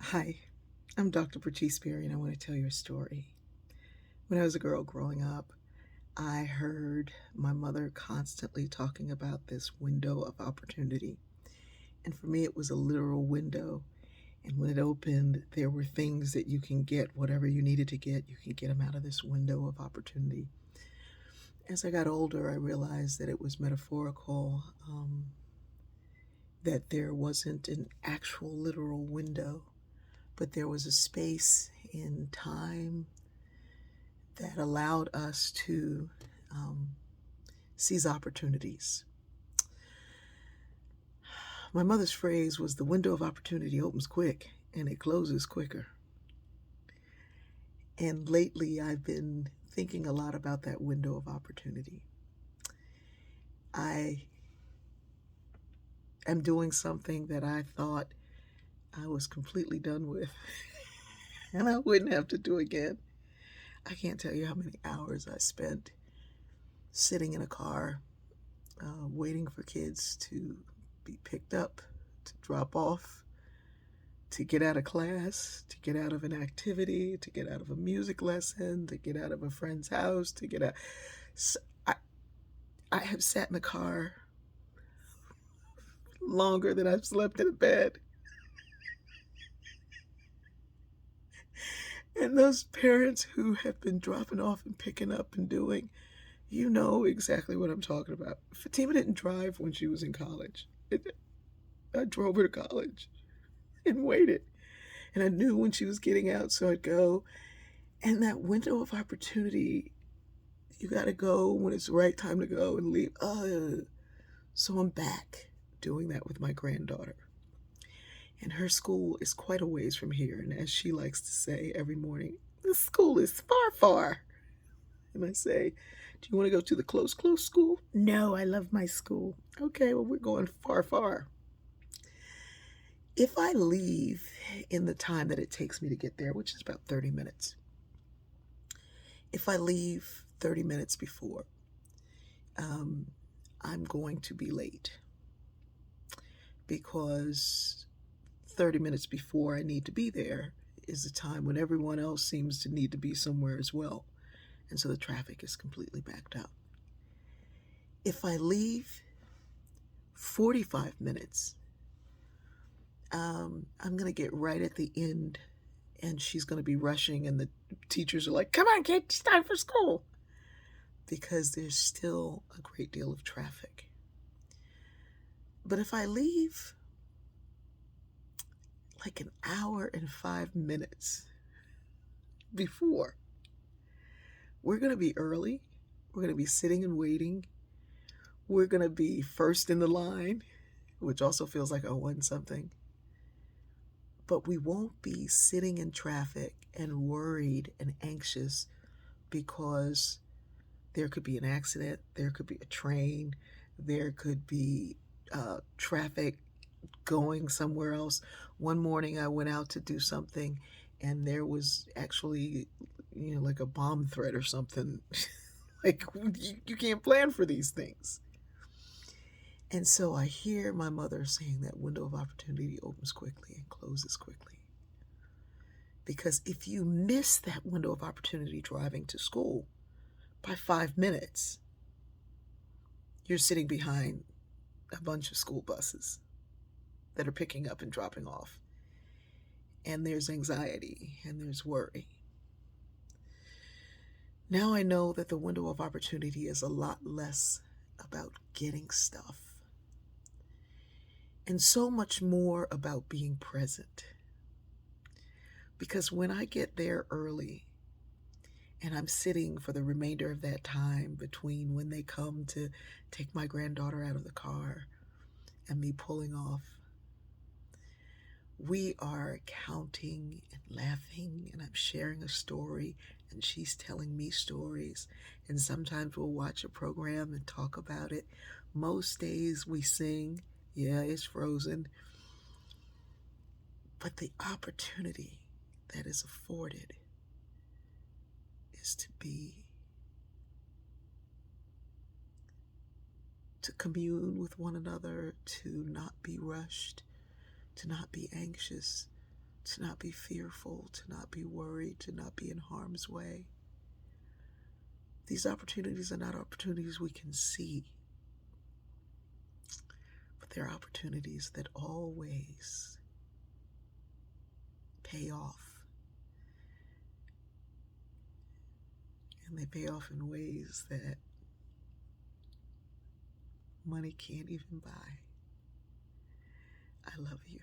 Hi, I'm Dr. Patrice Berry, and I want to tell you a story. When I was a girl growing up, I heard my mother constantly talking about this window of opportunity. And for me, it was a literal window. And when it opened, there were things that you can get, whatever you needed to get, you can get them out of this window of opportunity. As I got older, I realized that it was metaphorical, that there wasn't an actual literal window, but there was a space in time that allowed us to um, seize opportunities. My mother's phrase was the window of opportunity opens quick and it closes quicker. And lately, I've been thinking a lot about that window of opportunity. I am doing something that I thought I was completely done with and I wouldn't have to do again. I can't tell you how many hours I spent sitting in a car waiting for kids to be picked up, to drop off, to get out of class, to get out of an activity, to get out of a music lesson, to get out of a friend's house, to get out. So I have sat in the car longer than I've slept in a bed. And those parents who have been dropping off and picking up and doing, you know exactly what I'm talking about. Fatima didn't drive when she was in college. I drove her to college and waited. And I knew when she was getting out, so I'd go. And that window of opportunity, you got to go when it's the right time to go and leave. So I'm back doing that with my granddaughter. And her school is quite a ways from here. And as she likes to say every morning, the school is far, far. And I say, do you want to go to the close, close school? No, I love my school. Okay, well, we're going far, far. If I leave in the time that it takes me to get there, which is about 30 minutes, if I leave 30 minutes before, um, I'm going to be late because 30 minutes before I need to be there is the time when everyone else seems to need to be somewhere as well. And so the traffic is completely backed up. If I leave 45 minutes, I'm going to get right at the end and she's going to be rushing, and the teachers are like, come on, kid, it's time for school. Because there's still a great deal of traffic. But if I leave like an hour and 5 minutes before, we're going to be early. We're going to be sitting and waiting. We're going to be first in the line, which also feels like I won something. But we won't be sitting in traffic and worried and anxious because there could be an accident, there could be a train, there could be traffic going somewhere else. One morning I went out to do something and there was actually, like a bomb threat or something. Like, you can't plan for these things. And so I hear my mother saying that window of opportunity opens quickly and closes quickly. Because if you miss that window of opportunity driving to school by 5 minutes, you're sitting behind a bunch of school buses that are picking up and dropping off. And there's anxiety and there's worry. Now I know that the window of opportunity is a lot less about getting stuff and so much more about being present. Because when I get there early and I'm sitting for the remainder of that time between when they come to take my granddaughter out of the car and me pulling off, we are counting and laughing, and I'm sharing a story, and she's telling me stories. And sometimes we'll watch a program and talk about it. Most days we sing, yeah, it's Frozen. But the opportunity that is afforded is to commune with one another, to not be rushed, to not be anxious, to not be fearful, to not be worried, to not be in harm's way. These opportunities are not opportunities we can see, but they're opportunities that always pay off. And they pay off in ways that money can't even buy. I love you.